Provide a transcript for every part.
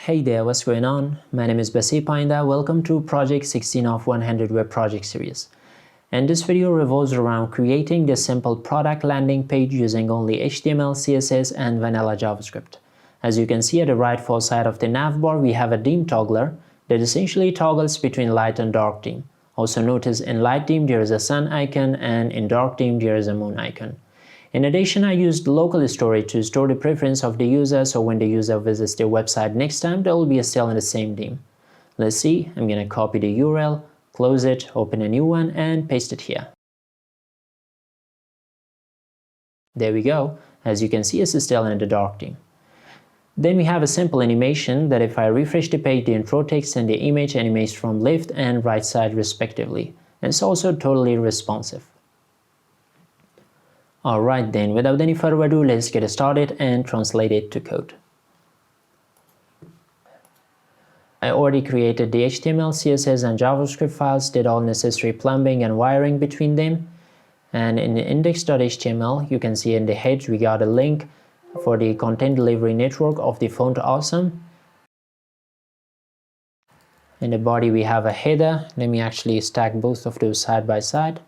Hey there, what's going on? My name is Basir Payenda. Welcome to Project 16 of 100 Web Project series. And this video revolves around creating the simple product landing page using only HTML, CSS, and vanilla JavaScript. As you can see at the right far side of the navbar, we have a theme toggler that essentially toggles between light and dark theme. Also notice in light theme there is a sun icon and in dark theme there is a moon icon. In addition, I used local storage to store the preference of the user, so when the user visits the website next time, there will be still in the same theme. Let's see, I'm going to copy the URL, close it, open a new one, and paste it here. There we go. As you can see, it's still in the dark theme. Then we have a simple animation that if I refresh the page, the intro text and the image animates from left and right side respectively. And it's also totally responsive. Alright then, without any further ado, let's get started and translate it to code. I already created the HTML, CSS and JavaScript files, did all necessary plumbing and wiring between them. And in the index.html, you can see in the head we got a link for the content delivery network of the font Awesome. In the body we have a header. Let me actually stack both of those side by side.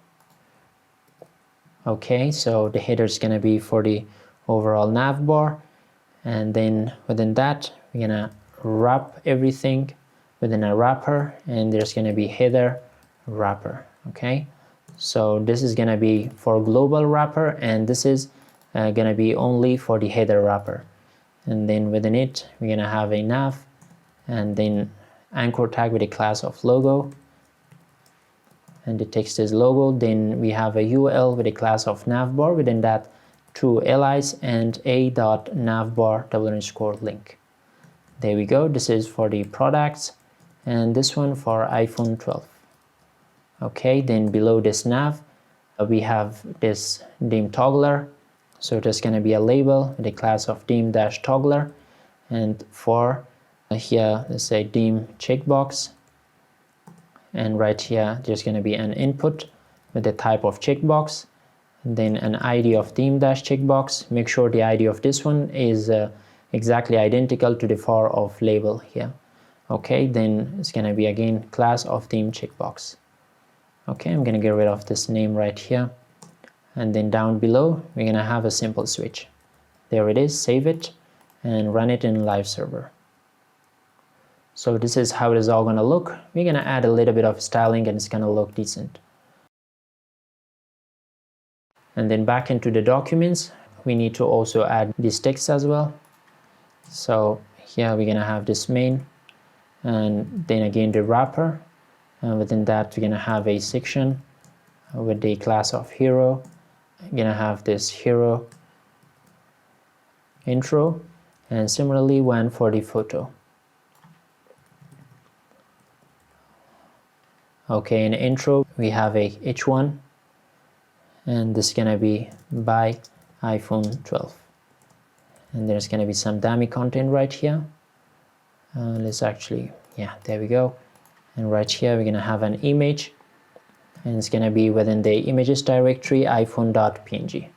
Okay, so the header is going to be for the overall navbar, and then within that we're going to wrap everything within a wrapper, and there's going to be header wrapper. Okay, so this is going to be for global wrapper, and this is going to be only for the header wrapper. And then within it we're going to have a nav and then anchor tag with a class of logo, and the text is logo. Then we have a UL with a class of navbar, within that two LIs and a.navbar_link. There we go. This is for the products, and this one for iPhone 12. Okay, then below this nav we have this theme toggler, so there's going to be a label with a class of theme-toggler, and for here let's say theme checkbox. And right here there's going to be an input with the type of checkbox, and then an ID of theme-checkbox. Make sure the ID of this one is exactly identical to the far of label here. Okay, then it's going to be again class of theme checkbox. Okay, I'm going to get rid of this name right here, and then down below we're going to have a simple switch. There it is. Save it and run it in live server. So this is how it is all going to look. We're going to add a little bit of styling and it's going to look decent. And then back into the documents, we need to also add this text as well. So here we're going to have this main, and then again the wrapper, and within that we're going to have a section with the class of hero. We're going to have this hero intro, and similarly one for the photo. Okay, in intro we have a h1, and this is gonna be by iPhone 12, and there's gonna be some dummy content right here. Let's actually, yeah, there we go. And right here we're gonna have an image, and it's gonna be within the images directory iphone.png.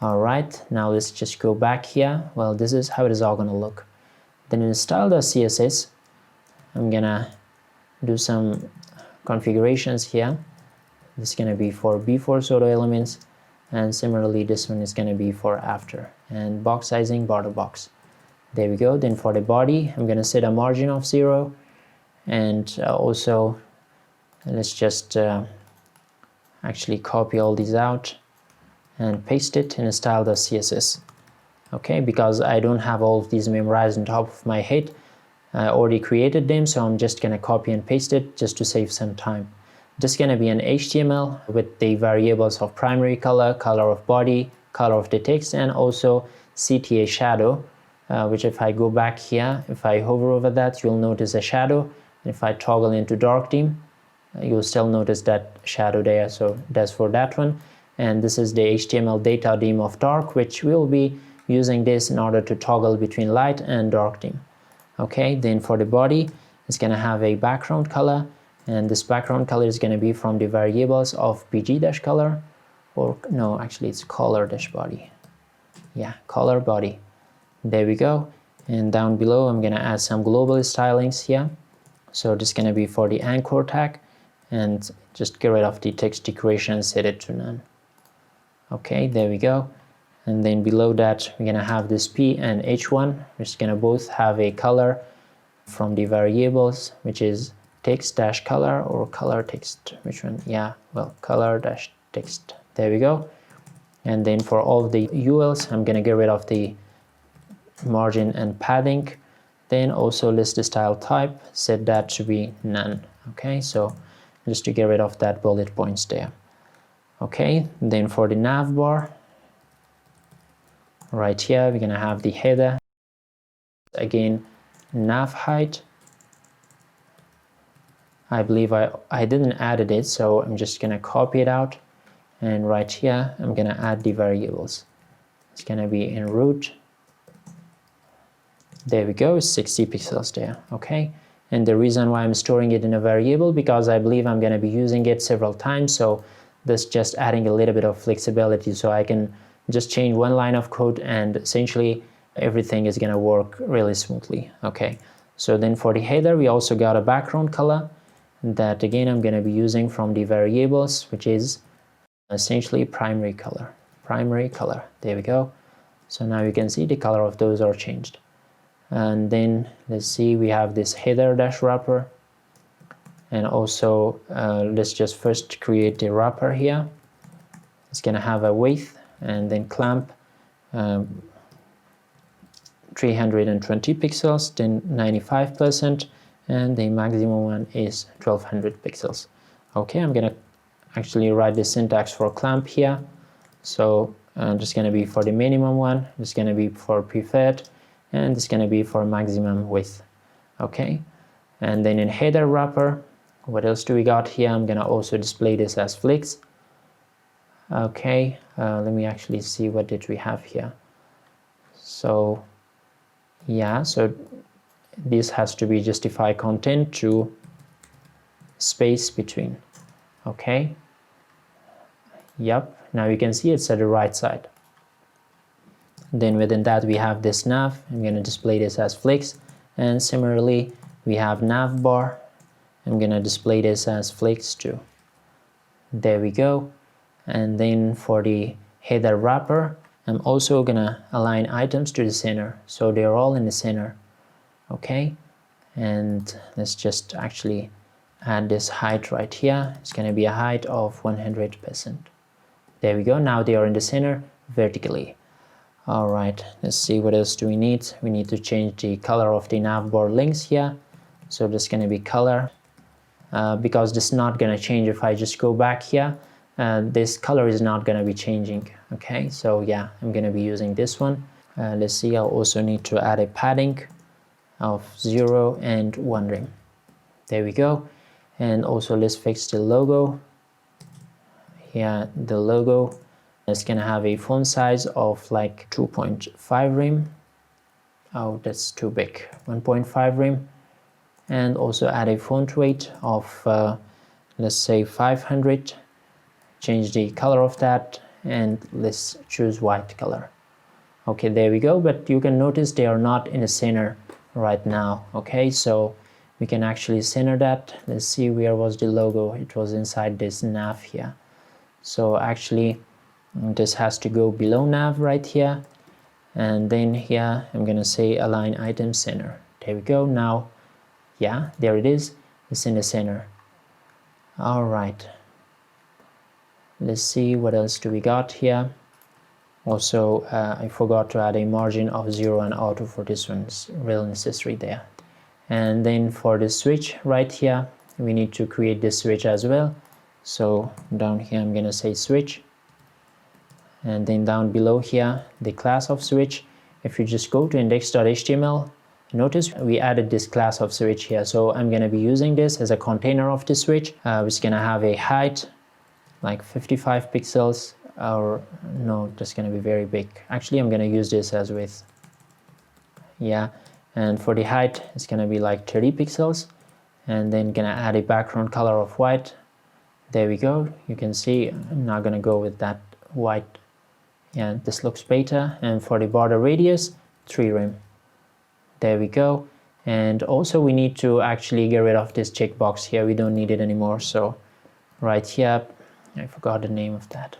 Alright, now let's just go back here. Well, this is how it is all gonna look. Then in style.css I'm gonna do some configurations here. This is going to be for before pseudo elements, and similarly this one is going to be for after, and box sizing border box. There we go. Then for the body I'm going to set a margin of 0, and also let's just actually copy all these out and paste it in style.css. okay, because I don't have all of these memorized on top of my head. I already created them, so I'm just going to copy and paste it just to save some time. Just going to be an HTML with the variables of primary color, color of body, color of the text, and also CTA shadow, which if I go back here, if I hover over that, you'll notice a shadow. If I toggle into dark theme, you'll still notice that shadow there, so that's for that one. And this is the HTML data theme of dark, which we'll be using this in order to toggle between light and dark theme. Okay, then for the body, it's going to have a background color, and this background color is going to be from the variables of bg-color, or no, actually it's color-body. Yeah, color body. There we go. And down below I'm gonna add some global stylings here. So this is gonna be for the anchor tag, and just get rid of the text decoration and set it to none. Okay, there we go. And then below that we're gonna have this P and H1, which is gonna both have a color from the variables, which is text-color or color text. Which one? Yeah, well, color-text. There we go. And then for all the ULs, I'm gonna get rid of the margin and padding. Then also list the style type, set that to be none. Okay, so just to get rid of that bullet points there. Okay, then for the nav bar, right here we're gonna have the header. Again, nav height. I believe I didn't added it, so I'm just gonna copy it out, and right here I'm gonna add the variables. It's gonna be in root. There we go, 60 pixels there. Okay, and the reason why I'm storing it in a variable, because I believe I'm gonna be using it several times, so this just adding a little bit of flexibility, so I can just change one line of code and essentially everything is gonna work really smoothly. Okay, so then for the header we also got a background color that again I'm gonna be using from the variables, which is essentially primary color. There we go. So now you can see the color of those are changed. And then let's see, we have this header dash wrapper, and also let's just first create the wrapper here. It's gonna have a width and then clamp 320 pixels, then 95%, and the maximum one is 1200 pixels. Okay, I'm gonna actually write the syntax for clamp here. So just gonna be for the minimum one, it's gonna be for preferred, and it's gonna be for maximum width. Okay, and then in header wrapper, what else do we got here? I'm gonna also display this as flicks. Okay, let me actually see what did we have here. So yeah, so this has to be justify content to space between. Okay, yep, now you can see it's at the right side. Then within that we have this nav. I'm going to display this as flicks, and similarly we have nav bar. I'm going to display this as flicks too. There we go. And then for the header wrapper, I'm also going to align items to the center, so they're all in the center. Okay, and let's just actually add this height right here. It's going to be a height of 100%. There we go. Now they are in the center vertically. All right, let's see, what else do we need? We need to change the color of the navbar links here. So this is going to be color, because this is not going to change if I just go back here. This color is not going to be changing. Okay, so yeah, I'm going to be using this one. Let's see, I'll also need to add a padding of 0 and 1 rem. There we go. And also let's fix the logo. Here, the logo is going to have a font size of like 2.5 rem. Oh, that's too big. 1.5 rem. And also add a font weight of let's say 500. Change the color of that, and let's choose white color. Okay, there we go. But you can notice they are not in the center right now. Okay, so we can actually center that. Let's see, where was the logo? It was inside this nav here. So actually this has to go below nav right here, and then here I'm gonna say align item center. There we go. Now yeah, there it is, it's in the center. All right, let's see, what else do we got here. Also I forgot to add a margin of 0 and auto for this one. It's real necessary there. And then for the switch right here, we need to create this switch as well. So down here I'm gonna say switch, and then down below here the class of switch. If you just go to index.html, notice we added this class of switch here. So I'm gonna be using this as a container of the switch, which is gonna have a height like 55 pixels, or no, that's gonna be very big. Actually I'm gonna use this as width. Yeah, and for the height it's gonna be like 30 pixels, and then gonna add a background color of white. There we go. You can see I'm not gonna go with that white. Yeah, this looks better. And for the border radius, 3 rem. There we go. And also we need to actually get rid of this checkbox here. We don't need it anymore. So right here, I forgot the name of that.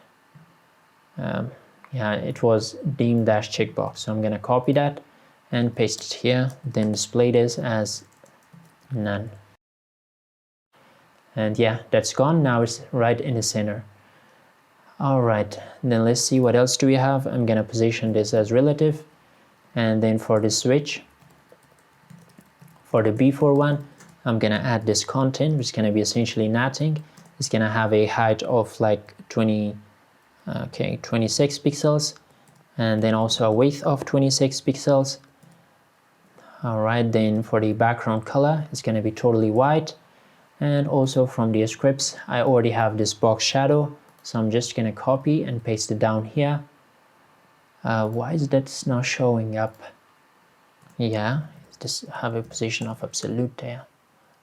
Yeah, it was dim dash checkbox. So I'm going to copy that and paste it here, then display this as none. And yeah, that's gone. Now it's right in the center. All right, then let's see what else do we have. I'm going to position this as relative. And then for the switch, for the before one, I'm going to add this content, which is going to be essentially nothing. It's going to have a height of like 26 pixels, and then also a width of 26 pixels. All right, then for the background color, it's going to be totally white. And also from the scripts, I already have this box shadow, so I'm just going to copy and paste it down here. Why is that not showing up? Yeah, just have a position of absolute there.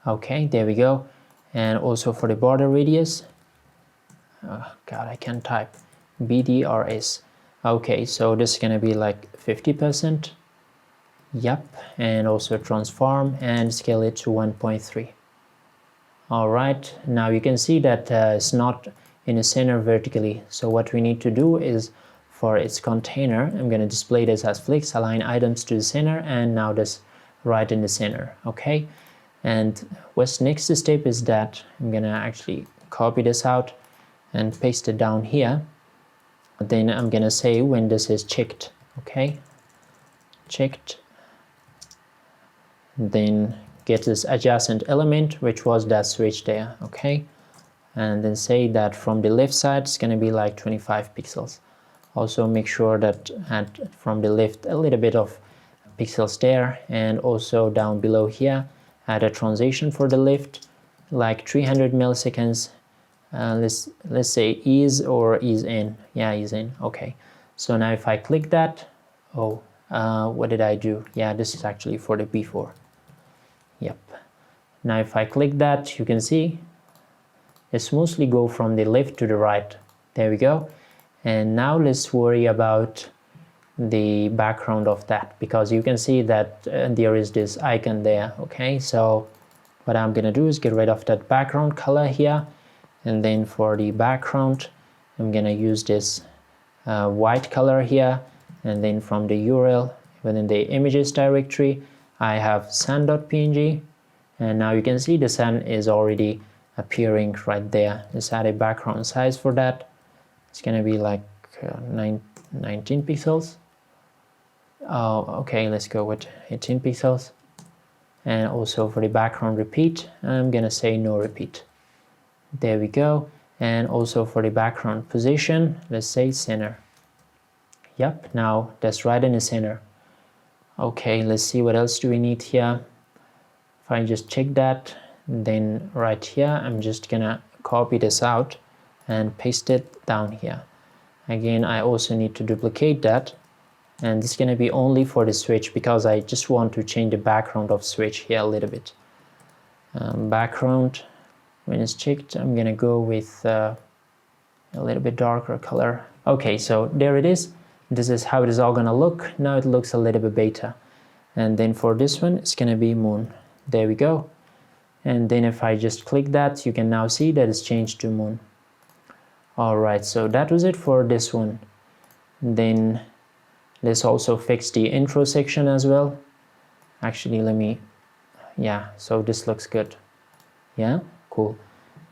Okay, there we go. And also for the border radius, oh god, I can't type, BDRS. Okay, so this is going to be like 50%. Yep, and also transform and scale it to 1.3. All right, now you can see that it's not in the center vertically. So what we need to do is, for its container, I'm going to display this as flicks, align items to the center, and now this right in the center. Okay, and what's next step is that I'm going to actually copy this out and paste it down here. Then I'm going to say when this is checked. Okay, checked. Then get this adjacent element, which was that switch there. Okay, and then say that from the left side it's going to be like 25 pixels. Also make sure that add from the left a little bit of pixels there, and also down below here add a transition for the left like 300 milliseconds. Let's say ease or ease in. Yeah, ease in. Okay, so now if I click that, what did I do? Yeah, this is actually for the before. Yep. Now if I click that, you can see it smoothly go from the left to the right. There we go. And now let's worry about the background of that, because you can see that there is this icon there. Okay, so what I'm gonna do is get rid of that background color here, and then for the background I'm gonna use this white color here, and then from the URL within the images directory I have sun.png, and now you can see the sun is already appearing right there. Let's add a background size for that. It's gonna be like 19 pixels. Okay, let's go with 18 pixels. And also for the background repeat, I'm gonna say no repeat. There we go. And also for the background position, let's say center. Yep, now that's right in the center. Okay, let's see what else do we need here. If I just check that, then right here I'm just gonna copy this out and paste it down here. Again, I also need to duplicate that, and this is gonna be only for the switch because I just want to change the background of switch here a little bit. Background, when it's checked, I'm gonna go with a little bit darker color. Okay, so there it is. This is how it is all gonna look. Now it looks a little bit better. And then for this one, it's gonna be moon. There we go. And then if I just click that, you can now see that it's changed to moon. All right, so that was it for this one. Then let's also fix the intro section as well. Actually, yeah, so this looks good. Yeah, cool.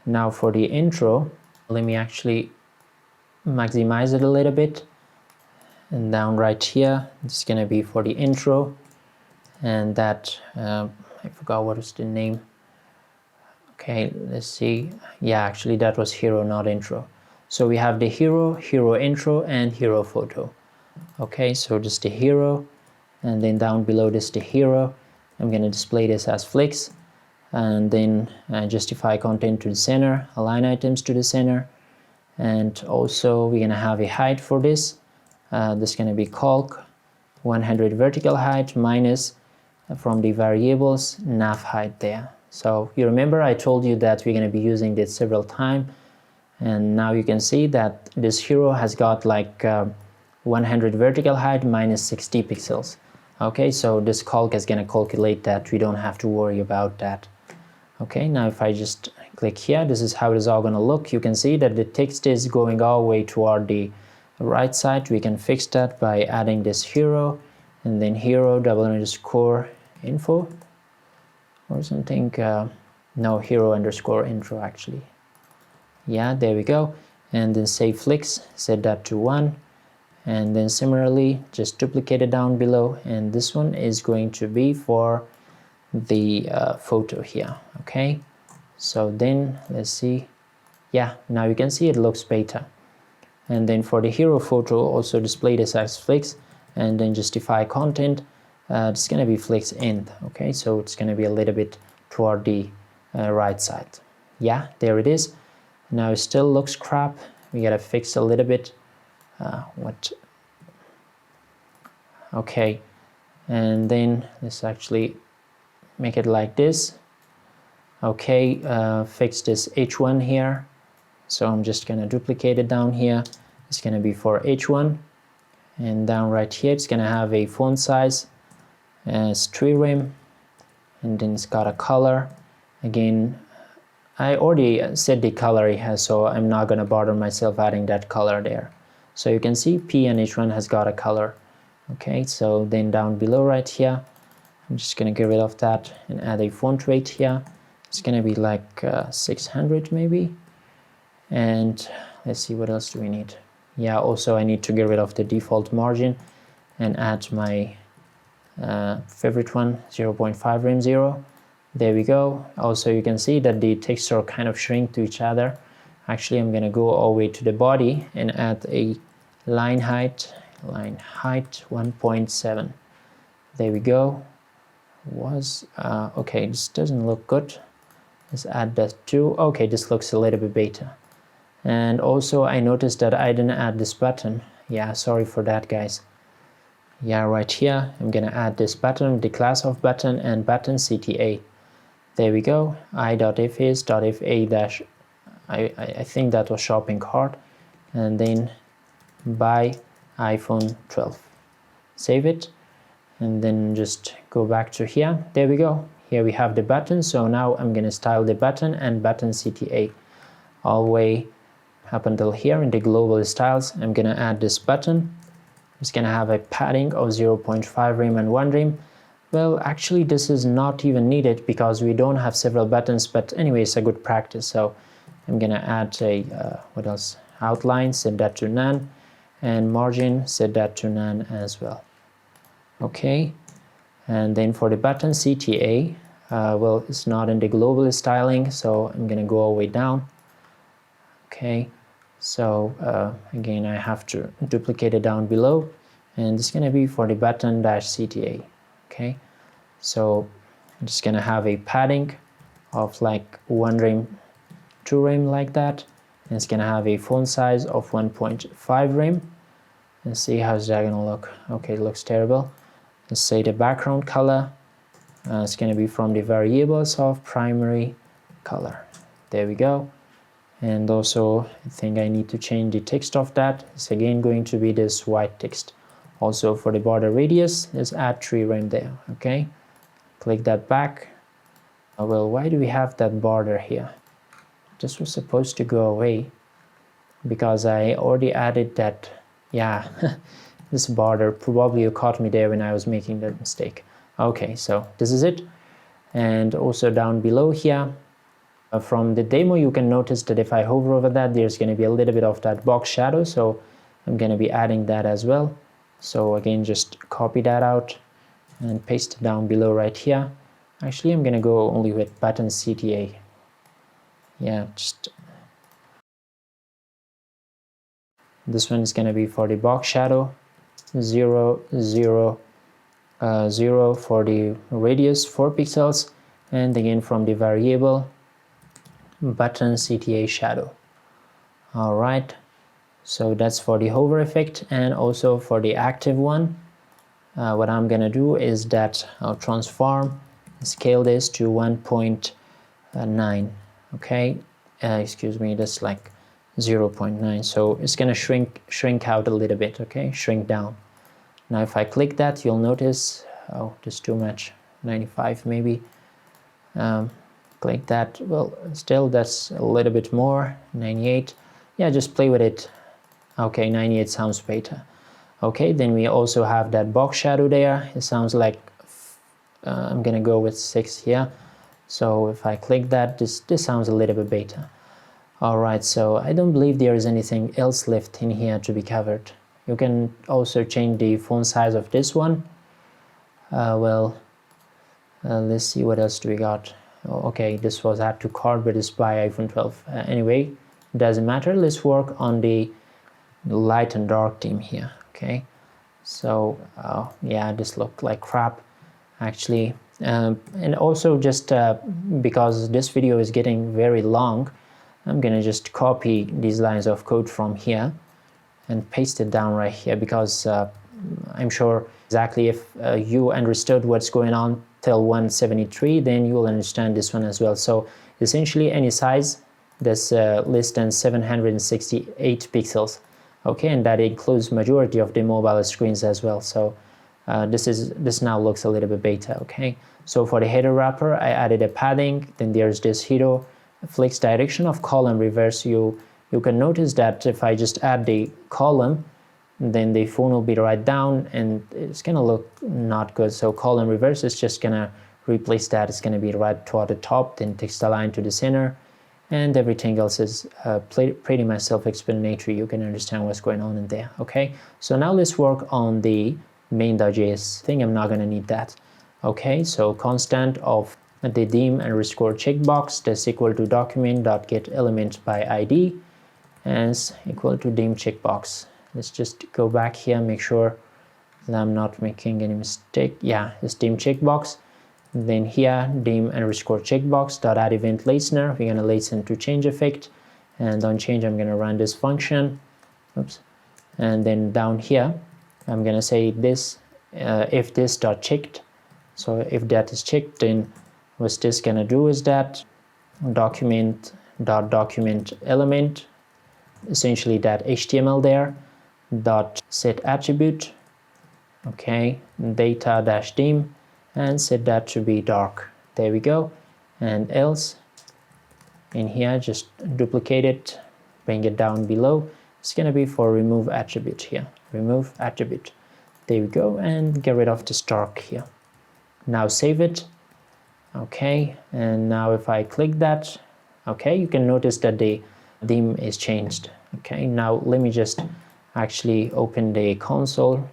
Now for the intro, let me actually maximize it a little bit. And down right here, it's gonna be for the intro. And that, I forgot what was the name. Okay, let's see. Yeah, actually that was hero, not intro. So we have the hero, hero intro, and hero photo. Okay, so just the hero, and then down below this the hero. I'm gonna display this as flicks, and then justify content to the center, align items to the center, and also we're gonna have a height for this. This is gonna be calc 100 vertical height minus from the variables nav height there. So you remember I told you that we're going to be using this several times, and now you can see that this hero has got like 100 vertical height minus 60 pixels. Okay, so this calc is going to calculate that. We don't have to worry about that. Okay, now if I just click here, this is how it is all going to look. You can see that the text is going all the way toward the right side. We can fix that by adding this hero and then hero _ info or something. No, hero _ intro actually. Yeah, there we go. And then save flicks, set that to 1. And then similarly just duplicate it down below, and this one is going to be for the photo here. Okay, so then let's see. Yeah, now you can see it looks better. And then for the hero photo, also display this as flicks and then justify content. It's going to be flicks end. Okay, so it's going to be a little bit toward the right side. Yeah, there it is. Now it still looks crap. We gotta fix a little bit. Okay, and then let's actually make it like this. Okay, fix this h1 here. So I'm just gonna duplicate it down here. It's gonna be for h1, and down right here it's gonna have a font size as 3 rem, and then it's got a color. Again, I already set the color it has, so I'm not gonna bother myself adding that color there. So you can see P and H1 has got a color. Okay, so then down below right here, I'm just gonna get rid of that and add a font weight here. It's gonna be like 600 maybe. And let's see, what else do we need? Yeah, also I need to get rid of the default margin and add my favorite one, 0.5 rem 0. There we go. Also you can see that the texts are kind of shrink to each other. Actually, I'm gonna go all the way to the body and add a line height 1.7. There we go. Okay, this doesn't look good. Let's add that too. Okay, this looks a little bit better. And also I noticed that I didn't add this button. Yeah, sorry for that, guys. Yeah, right here I'm gonna add this button, the class of button, and button CTA. There we go. I.if dash, I think that was shopping cart, and then buy iPhone 12. Save it, and then just go back to here. There we go. Here we have the button. So now I'm gonna style the button and button CTA all the way up until here in the global styles. I'm gonna add this button. It's gonna have a padding of 0.5 rem and 1 rem. Well, actually this is not even needed because we don't have several buttons, but anyway, it's a good practice. So I'm gonna add a what else? Outline, set that to none, and margin, set that to none as well. Okay, and then for the button CTA, well, it's not in the global styling, so I'm gonna go all the way down. Okay, so again, I have to duplicate it down below, and it's gonna be for the button dash CTA. Okay, so I'm just gonna have a padding of like 1 rem, 2 rem like that, and it's gonna have a font size of 1.5 rem. Let's see how's that gonna look. Okay, it looks terrible. Let's say the background color, it's gonna be from the variables of primary color. There we go. And also I think I need to change the text of that. It's again going to be this white text. Also for the border radius, let's add 3 rem there. Okay, click that back. Well, why do we have that border here? This was supposed to go away because I already added that. Yeah, this border, probably you caught me there when I was making that mistake. Okay, so this is it. And also down below here, from the demo, you can notice that if I hover over that, there's going to be a little bit of that box shadow, so I'm going to be adding that as well. So again, just copy that out and paste it down below right here. Actually, I'm going to go only with button CTA. Yeah, just this one is going to be for the box shadow, 0, 0, 0 for the radius 4 pixels, and again from the variable button CTA shadow. All right, so that's for the hover effect. And also for the active one, what I'm gonna do is that I'll transform, scale this to 1.9. okay, excuse me, that's like 0.9, so it's gonna shrink out a little bit. Okay, shrink down. Now if I click that, you'll notice Oh, just too much. 95 maybe. Click that. Well, still that's a little bit more. 98. Yeah, just play with it. Okay, 98 sounds better. Okay, then we also have that box shadow there. It sounds like I'm gonna go with 6 here. So if I click that, this sounds a little bit better. Alright, so I don't believe there is anything else left in here to be covered. You can also change the font size of this one. Let's see what else do we got. Oh, okay, this was add to cart, but it's by iPhone 12. Anyway, doesn't matter. Let's work on the light and dark theme here. Okay, so yeah, this looked like crap actually, and also just because this video is getting very long, I'm gonna just copy these lines of code from here and paste it down right here, because I'm sure exactly if you understood what's going on till 173, then you will understand this one as well. So essentially any size that's less than 768 pixels, okay, and that includes majority of the mobile screens as well. So this now looks a little bit better. Okay, so for the header wrapper, I added a padding. Then there's this hero flex direction of column reverse. You can notice that if I just add the column, then the phone will be right down and it's gonna look not good. So column reverse is just gonna replace that. It's gonna be right toward the top, then text align to the center, and everything else is pretty much self-explanatory. You can understand what's going on in there. Okay, so now let's work on the main.js thing. I'm not gonna need that. Okay, so constant of the dim underscore checkbox that's equal to document.getElement by ID and equal to dim checkbox. Let's just go back here, make sure that I'm not making any mistake. Yeah, it's dim checkbox. Then here, dim underscore checkbox dot add event listener. We're gonna listen to change effect, and on change I'm gonna run this function. Oops. And then down here I'm gonna say this if this dot checked. So if that is checked, then what's this gonna do is that document element, essentially that HTML there, dot set attribute, okay, data dash dim, and set that to be dark. There we go. And else in here, just duplicate it, bring it down below. It's gonna be for remove attribute here. Remove attribute. There we go, and get rid of this dark here. Now save it. Okay, and now if I click that, okay, you can notice that the dim is changed. Okay, now let me just actually open the console.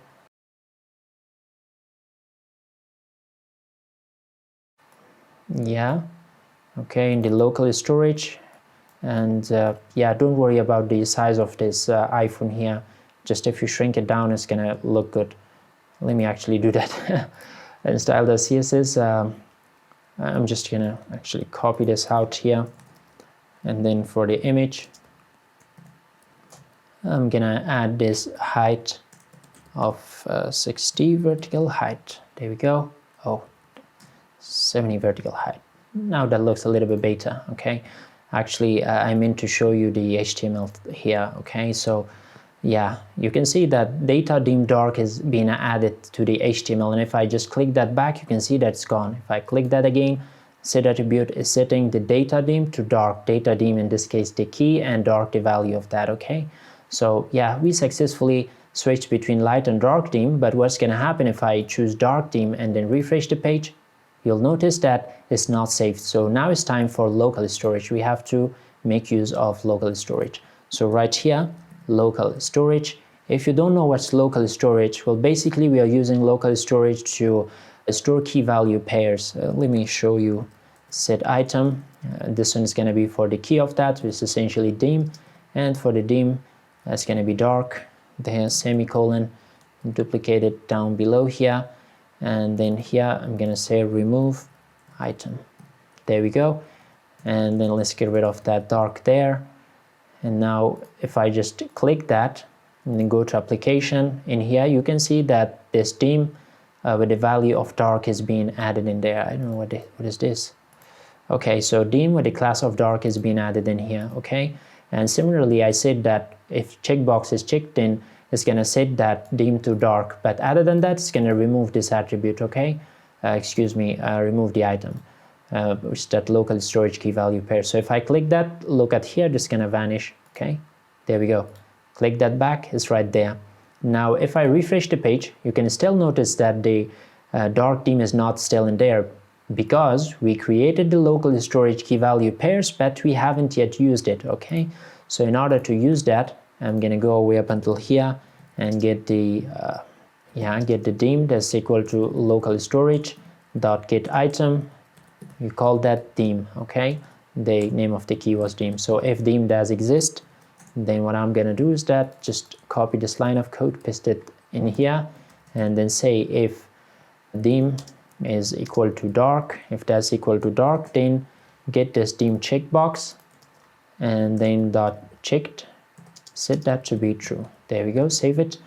Yeah, okay, in the local storage, and yeah, don't worry about the size of this iPhone here. Just if you shrink it down, it's gonna look good. Let me actually do that. And style the CSS. I'm just gonna actually copy this out here, and then for the image I'm gonna add this height of 60 vertical height. There we go. Oh, 70 vertical height. Now that looks a little bit better. Okay, actually I meant to show you the HTML here. Okay, so yeah, you can see that data dim dark is being added to the HTML, and if I just click that back, you can see that it's gone. If I click that again, set attribute is setting the data dim to dark. Data dim in this case the key, and dark the value of that. Okay, so yeah, we successfully switched between light and dark theme. But what's gonna happen if I choose dark theme and then refresh the page? You'll notice that it's not saved. So now it's time for local storage. We have to make use of local storage. So right here, local storage. If you don't know what's local storage, well, basically we are using local storage to store key value pairs. Let me show you. Set item. This one is going to be for the key of that, which is essentially dim, and for the dim that's going to be dark. Then semicolon, duplicate it down below here, and then here I'm going to say remove item. There we go. And then let's get rid of that dark there. And now if I just click that and then go to application, in here you can see that this dim with the value of dark is being added in there. I don't know what is this. Okay, so dim with the class of dark is being added in here. Okay, and similarly I said that if checkbox is checked, then it's gonna set that dim to dark, but other than that it's gonna remove this attribute, okay? Remove the item, which is that local storage key value pair. So if I click that, look at here, this is gonna vanish, okay? There we go. Click that back, it's right there. Now if I refresh the page, you can still notice that the dark theme is not still in there, because we created the local storage key value pairs, but we haven't yet used it, okay? So in order to use that, I'm gonna go way up until here and get the theme that's equal to local storage dot get item. You call that theme, okay? The name of the key was theme. So if theme does exist, then what I'm gonna do is that just copy this line of code, paste it in here, and then say if theme is equal to dark, if that's equal to dark, then get this theme checkbox, and then dot checked, set that to be true. There we go, save it.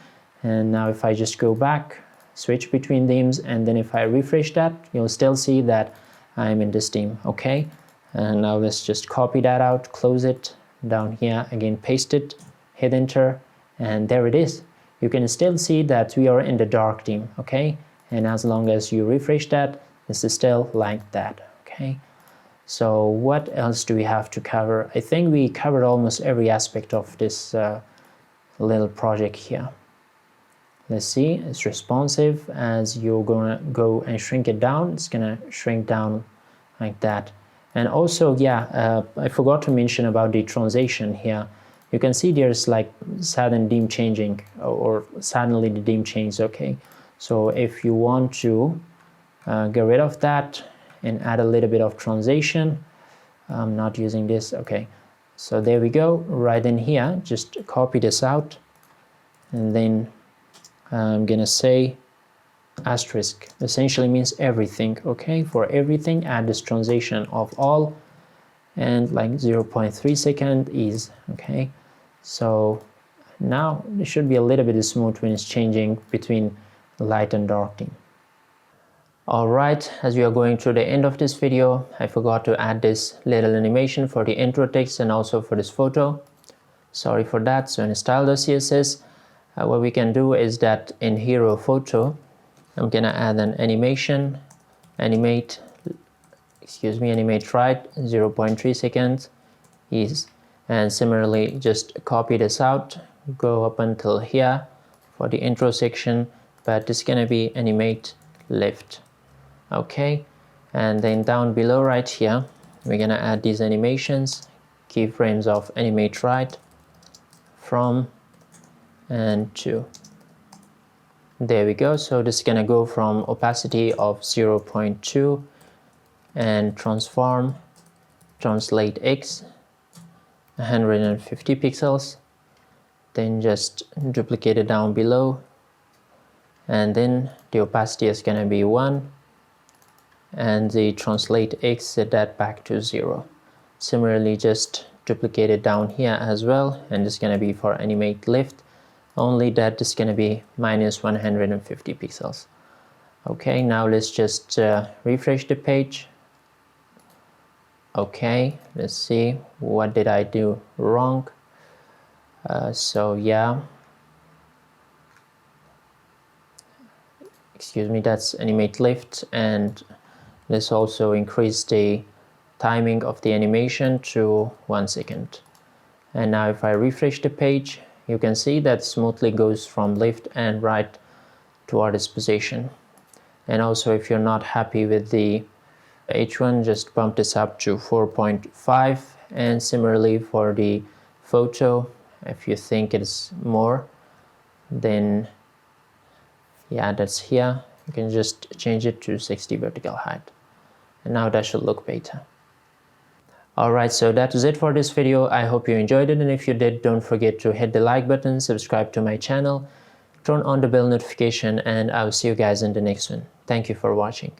And now if I just go back, switch between themes, and then if I refresh that, you'll still see that I'm in this theme, okay? And now let's just copy that out, close it, down here again, paste it, hit enter, and there it is. You can still see that we are in the dark theme, okay? And as long as you refresh that, this is still like that, okay? So what else do we have to cover? I think we covered almost every aspect of this little project here. Let's see, it's responsive. As you're gonna go and shrink it down, it's gonna shrink down like that. And also, I forgot to mention about the transition here. You can see there's like sudden theme changing, or suddenly the theme changes, okay? So if you want to get rid of that and add a little bit of transition, I'm not using this, okay. So there we go, right in here, just copy this out, and then I'm gonna say asterisk, essentially means everything, okay? For everything, add this transition of all, and like 0.3 second is, okay? So now it should be a little bit smooth when it's changing between light and dark theme. Alright, as we are going through the end of this video, I forgot to add this little animation for the intro text and also for this photo. Sorry for that. So in style.css, what we can do is that in hero photo, I'm gonna add an animation, animate right, 0.3 seconds is, and similarly just copy this out, go up until here for the intro section, but it's gonna be animate left, okay? And then down below right here, we're gonna add these animations, keyframes of animate right, from, and to. There we go. So this is gonna go from opacity of 0.2 and transform, translate X, 150 pixels, then just duplicate it down below, and then the opacity is gonna be 1, and the translate X, set that back to 0. Similarly, just duplicate it down here as well, and it's gonna be for animate left, only that is gonna be minus 150 pixels. Okay, now let's just refresh the page. Okay, let's see, what did I do wrong? So yeah, that's animate left, and let's also increase the timing of the animation to 1 second. And now if I refresh the page, you can see that smoothly goes from left and right toward its position. And also, if you're not happy with the H1, just bump this up to 4.5, and similarly for the photo, if you think it's more, then yeah, that's here, you can just change it to 60 vertical height, and now that should look better. Alright, so that is it for this video. I hope you enjoyed it, and if you did, don't forget to hit the like button, subscribe to my channel, turn on the bell notification, and I'll see you guys in the next one. Thank you for watching.